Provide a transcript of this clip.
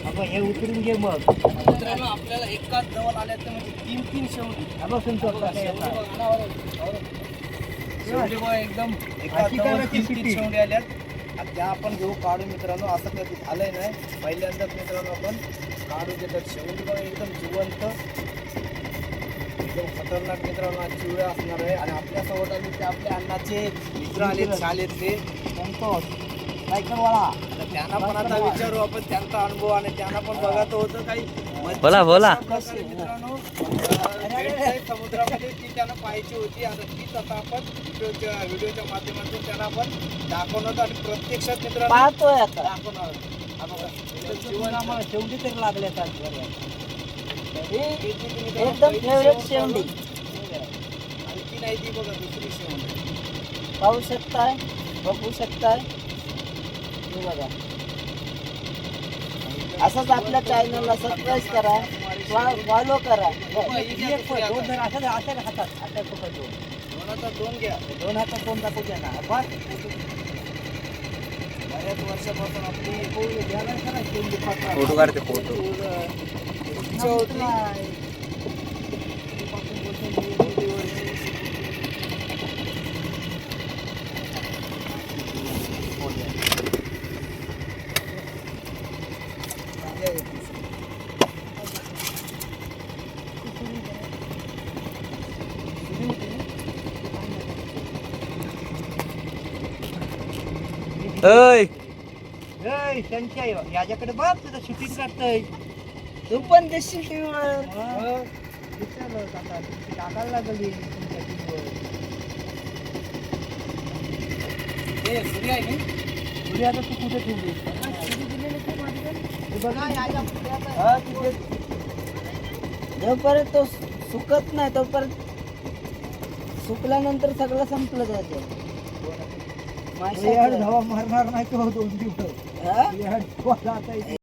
आपण हे उतरून घे मग. मित्रांनो आपल्याला एकाच जवळ आल्या तर म्हणजे 3 शेवटी शेवटी बघा एकदम एकाच जवळ 3 शेवटी आल्यात. त्या आपण घेऊ काढू मित्रांनो. असं कधी झालंय नाही, पहिल्यांदाच मित्रांनो आपण काढू देतात शेवटी बघा एकदम जिवंत एकदम खतरनाक मित्रांनो चिवड्या असणार आहे. आणि आपल्या सोबत आले ते आपल्या अण्णाचे मित्र आले शाळेतले संतोष सायकलवाला. त्यांना पण आता विचारू आपण त्यांचा अनुभव आणि त्यांना पण बघायचं होतं काही बोला मित्रांनो समुद्रामध्ये ती त्यांना पाहायची होती. आता तीच आता आपण व्हिडिओच्या माध्यमातून त्यांना आपण दाखवणार आणि प्रत्यक्षात मित्रांनो पाहतोय आता दाखवणार. शेवटी तरी लागले एकदम फेवरेट शेवटी आणखी नाही ती बघा दुसरी शेवटी पाहू शकताय, बघू शकताय. हे बघा असंच आपल्या चॅनलला सबस्क्राईब करा, फॉलो करा. दोन घ्या, दोन हातात दोन दाखवू द्या ना. आपण बऱ्याच वर्षापासून आपली फोटो काढते फोटो. याच्याकडे बघ तुझं शूटिंग करतोय. तू पण देशील टीव्हीवर. टाकायला लागली तुमच्या टीव्हीवर. सूर्य आहे सूर्य आता तू कुठे ठेवली? जोपर्यंत तो सुकत नाही तोपर्यंत, सुकल्यानंतर सगळं संपलं जातं. धावा मारणार नाही तो 2 दिवस.